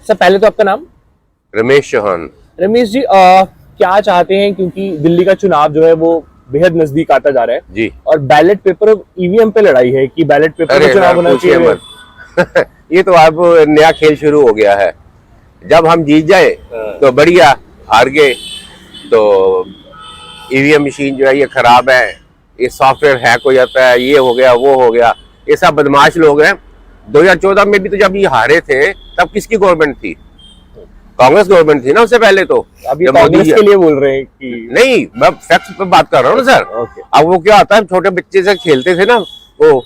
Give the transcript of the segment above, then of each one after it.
Sir पहले तो आपका नाम? रमेश चौहान। रमेश जी, क्या चाहते हैं, क्योंकि दिल्ली का चुनाव जो है वो बेहद नजदीक आता जा रहा है जी, और बैलेट पेपर ईवीएम पे लड़ाई है कि बैलेट पेपर पे चुनाव होना चाहिए मत। ये तो अब नया खेल शुरू हो गया है। जब हम जीत जाए तो बढ़िया, हार गए तो ईवीएम मशीन जो है ये खराब है, ये सॉफ्टवेयर हैक हो जाता है, ये हो गया वो हो गया। ये सब बदमाश लोग हैं। 2014 में भी तो जब ये हारे थे तब किसकी गवर्नमेंट थी? कांग्रेस गवर्नमेंट थी ना उससे पहले। तो अभी कांग्रेस के लिए बोल रहे हैं कि नहीं, मैं फैक्ट पे बात कर रहा हूँ ना सर। अब वो क्या होता है, छोटे बच्चे से खेलते थे ना, वो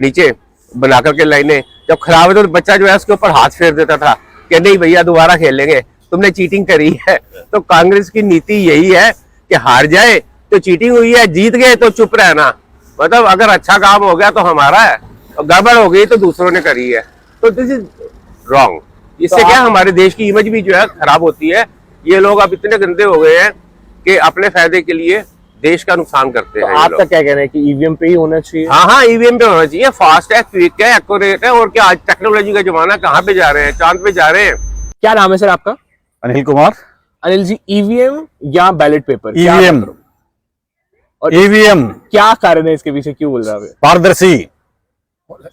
नीचे बना करके लाइनें, जब खराब है तो बच्चा जो है उसके ऊपर हाथ फेर देता था कि नहीं भैया दोबारा खेलेंगे, तुमने चीटिंग करी है। तो कांग्रेस की नीति यही है कि हार जाए तो चीटिंग हुई है, जीत गए तो चुप रहना। मतलब अगर अच्छा काम हो गया तो हमारा है, और गड़बड़ हो गई तो दूसरों ने करी है। तो दिस इज रॉन्ग। इससे क्या हमारे देश की इमेज भी जो है खराब होती है। ये लोग अब इतने गंदे हो गए हैं कि अपने फायदे के लिए देश का नुकसान करते हैं। आपका क्या कहना है कि ईवीएम पे ही होना चाहिए? हाँ हाँ, ईवीएम पे होना चाहिए। फास्ट है, क्विक है, एक्यूरेट है। और क्या आज टेक्नोलॉजी का जमाना, कहाँ पे जा रहे हैं, चांद पे जा रहे हैं। क्या नाम है सर आपका? अनिल कुमार। अनिल जी, ईवीएम या बैलेट पेपर? ईवीएम। और ईवीएम क्या कारण है इसके पीछे, क्यों बोल रहा है? पारदर्शी,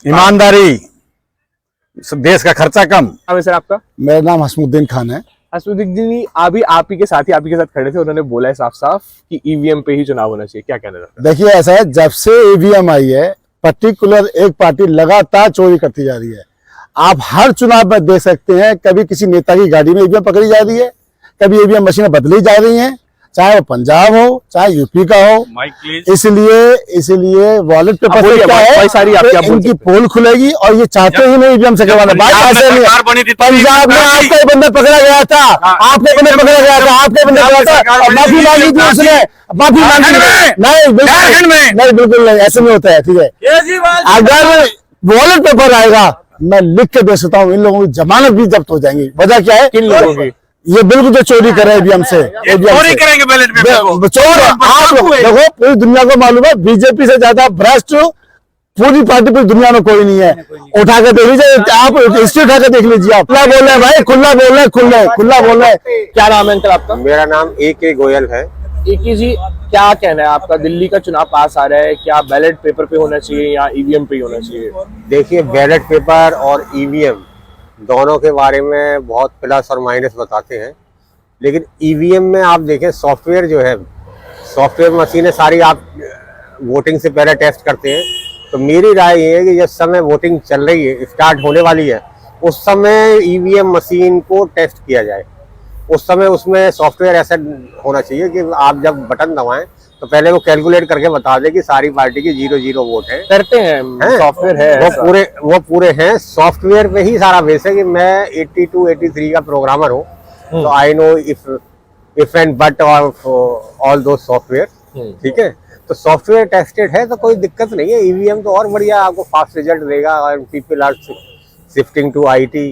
ईमानदारी, देश का खर्चा कम। नाम है सर आपका? मेरा नाम हसमुद्दीन खान है। हसमुद्दीन जी, अभी आप ही के साथ खड़े थे, उन्होंने बोला है साफ साफ कि ईवीएम पे ही चुनाव होना चाहिए। क्या कहना है? देखिए ऐसा है, जब से ईवीएम आई है पर्टिकुलर एक पार्टी लगातार चोरी करती जा रही है। आप हर चुनाव में देख सकते हैं, कभी किसी नेता की गाड़ी में ईवीएम पकड़ी जा रही है, कभी ईवीएम मशीनें बदली जा रही हैं, चाहे वो पंजाब हो चाहे यूपी का हो। इसलिए वॉलेट पेपर से क्या है, इनकी पोल खुलेगी और ये चाहते ही नहीं ईवीएम से करवाना। पंजाब में आपका बंदा पकड़ा गया था, आपके बंदे पकड़ा गया था, आपके बंदे पकड़ा था, माफी मांगी थी उसने, माफी मांगी नहीं, बिल्कुल नहीं, ऐसे नहीं होता है। ठीक है, अगर वॉलेट पेपर आएगा मैं लिख के दे सकता हूँ, इन लोगों की जमानत भी जब्त हो जाएंगी। वजह क्या है? किन लोगों की? ये बिल्कुल जो चोरी कर रहे हैं ईवीएम से, चोरी करेंगे बैलेट पेपर। चोर आप देखो, पूरी दुनिया को मालूम है बीजेपी से ज्यादा भ्रष्ट पूरी पार्टी पूरी दुनिया में कोई नहीं है। उठा के देख लीजिए, आप हिस्ट्री उठा के देख लीजिए। आप खुला बोल रहे हैं भाई, खुला बोल रहे हैं, खुला बोल रहे हैं। क्या नाम है अंकल आपका? मेरा नाम AK गोयल है। AK जी, क्या कहना है आपका? दिल्ली का चुनाव पास आ रहा है, क्या बैलेट पेपर पे होना चाहिए या ईवीएम पे ही होना चाहिए? देखिए, बैलेट पेपर और ईवीएम दोनों के बारे में बहुत प्लस और माइनस बताते हैं, लेकिन ईवीएम में आप देखें सॉफ्टवेयर जो है, सॉफ्टवेयर मशीनें सारी आप वोटिंग से पहले टेस्ट करते हैं। तो मेरी राय ये है कि जिस समय वोटिंग चल रही है, स्टार्ट होने वाली है, उस समय ईवीएम मशीन को टेस्ट किया जाए। उस समय उसमें सॉफ्टवेयर ऐसा होना चाहिए कि आप जब बटन दबाएं तो पहले वो कैलकुलेट करके बता दे कि सारी पार्टी की 0-0 वोट है। करते हैं, सॉफ्टवेयर है, वो पूरे हैं। सॉफ्टवेयर पे ही सारा बेस है कि मैं 82-83 का प्रोग्रामर हूँ, तो I know if and but of all दो सॉफ्टवेयर। ठीक है, तो सॉफ्टवेयर टेस्टेड है तो कोई दिक्कत नहीं है। ईवीएम तो और बढ़िया, आपको फास्ट रिजल्ट देगा। और people are shifting to IT,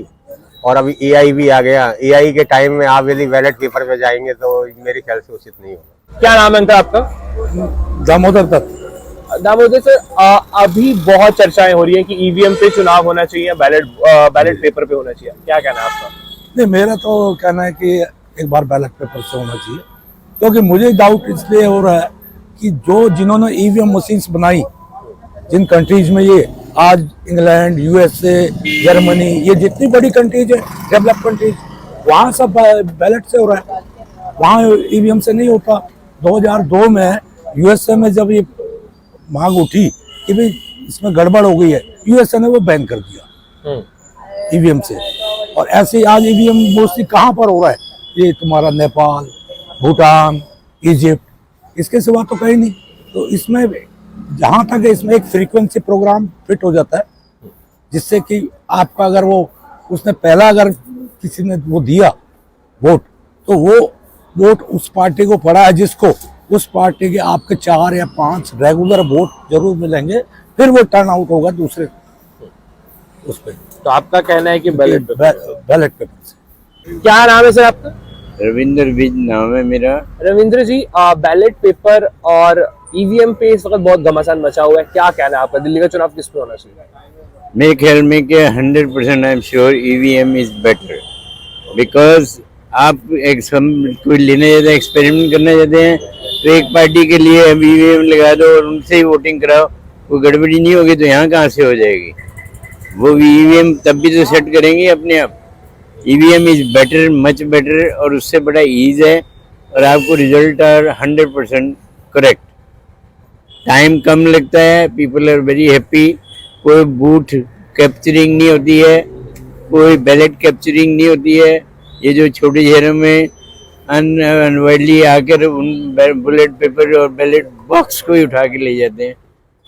और अभी AI भी आ गया। AI के टाइम में आप यदि बैलेट पेपर पे जाएंगे तो मेरे ख्याल से उचित नहीं होगा। क्या नाम है अंकल आपका? दामोदर दत्त। दामोदर सर, अभी बहुत चर्चाएं हो रही है कि ईवीएम पे चुनाव होना चाहिए, बैलेट पेपर पे होना चाहिए। क्या कहना है आपका? नहीं, मेरा तो कहना है कि एक बार बैलेट पेपर से होना चाहिए, क्योंकि मुझे डाउट इसलिए हो रहा है कि जिन्होंने ईवीएम मशीन्स बनाई, जिन कंट्रीज में ये आज इंग्लैंड, USA, जर्मनी, ये जितनी बड़ी कंट्रीज है, डेवलप कंट्रीज, वहाँ सब बैलेट से हो रहा है, वहाँ ईवीएम से नहीं होता। 2002 में USA में जब ये मांग उठी कि भाई इसमें गड़बड़ हो गई है, USA ने वो बैन कर दिया ईवीएम से। और ऐसे आज ईवीएम मोस्टली कहाँ पर हो रहा है? ये तुम्हारा नेपाल, भूटान, इजिप्ट, इसके सिवा तो कहीं नहीं। तो इसमें जहाँ तक है, इसमें एक फ्रीक्वेंसी प्रोग्राम फिट हो जाता है, जिससे कि आपका अगर वो उसने पहला अगर किसी ने वो दिया वोट, तो वो वोट उस पार्टी को पड़ा है जिसको उस पार्टी के आपके 4 या 5 रेगुलर वोट जरूर मिलेंगे, फिर वो टर्न आउट होगा दूसरे उस पर। तो आपका कहना है कि बैलेट पेपर से। क्या नाम है सर आपका? रविंद्र विज नाम है मेरा। रविंद्र जी, बैलेट पेपर और ईवीएम पे इस वक्त बहुत घमासान मचा हुआ है, क्या कहना है आपका? दिल्ली का चुनाव किस पे होना चाहिए? मेरे ख्याल में कि 100% I am sure EVM is better. Because आप एक कोई लेने जाते हैं, एक्सपेरिमेंट करना चाहते हैं, तो एक पार्टी के लिए ईवीएम लगा दो और उनसे ही वोटिंग कराओ, कोई गड़बड़ी नहीं होगी तो यहाँ कहाँ से हो जाएगी। वो ईवीएम तब भी तो सेट करेंगे अपने आप। EVM is better, much better, और उससे बड़ा ईज है और आपको रिजल्ट आर 100% करेक्ट। टाइम कम लगता है, पीपल आर वेरी हैप्पी। कोई बूथ कैप्चरिंग नहीं होती है, कोई बैलेट कैप्चरिंग नहीं होती है। ये जो छोटे शहरों में अनवाइडली आकर उन बुलेट पेपर और बैलेट बॉक्स को ही उठा के ले जाते हैं,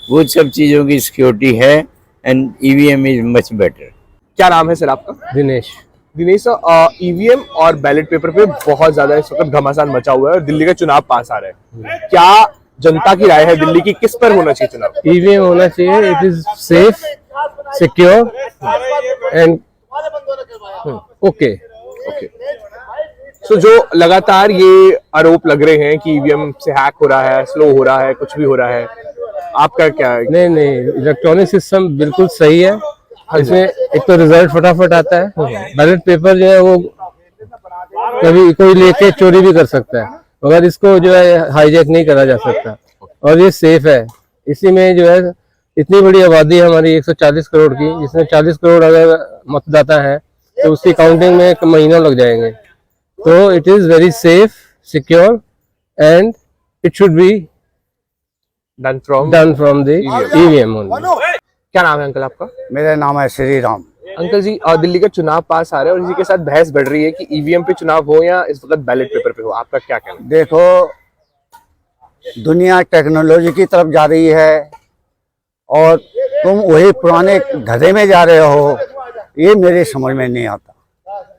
वो सब चीज़ों की सिक्योरिटी है and EVM is much better. क्या नाम है सर आपका? दिनेश। दिनेश सर, ईवीएम और बैलेट पेपर पे बहुत ज्यादा इस वक्त घमासान मचा हुआ है और दिल्ली का चुनाव पास आ रहा है। क्या जनता की राय है दिल्ली की, किस पर होना चाहिए चुनाव? ईवीएम होना चाहिए। It is safe, secure and okay. So जो लगातार ये आरोप लग रहे हैं कि ईवीएम से हैक हो रहा है, स्लो हो रहा है, कुछ भी हो रहा है, आपका क्या है? नहीं, इलेक्ट्रॉनिक सिस्टम बिल्कुल सही है। इसमें एक तो रिजल्ट फटाफट आता है। बैलेट पेपर जो है वो कभी कोई लेके चोरी भी कर सकता है, मगर इसको जो है हाईजैक नहीं करा जा सकता और ये सेफ है। इसी में जो है इतनी बड़ी आबादी है हमारी 140 करोड़ की, जिसमें 40 करोड़ अगर मतदाता है तो उसकी काउंटिंग में 1 महीना लग जाएंगे। तो it is very safe, secure and it should be done from from the EVM only. क्या नाम है अंकल आपका? मेरा नाम है श्री राम। अंकल जी, दिल्ली का चुनाव पास आ रहा है और इसी के साथ बहस बढ़ रही है कि ईवीएम पे चुनाव हो या इस वक्त बैलेट पेपर पे हो, आपका क्या कहना? देखो, दुनिया टेक्नोलॉजी की तरफ जा रही है और तुम वही पुराने ढर्रे में जा रहे हो, ये मेरे समझ में नहीं आता।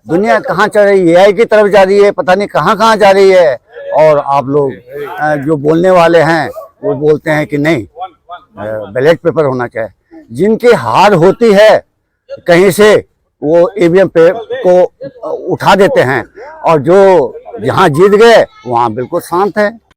दुनिया कहाँ चल रही है, एआई की तरफ जा रही है, पता नहीं कहाँ कहाँ जा रही है। और आप लोग जो बोलने वाले हैं वो बोलते हैं कि नहीं बैलेट पेपर होना चाहिए। जिनकी हार होती है कहीं से वो ईवीएम पे को उठा देते हैं और जो जहाँ जीत गए वहाँ बिल्कुल शांत है।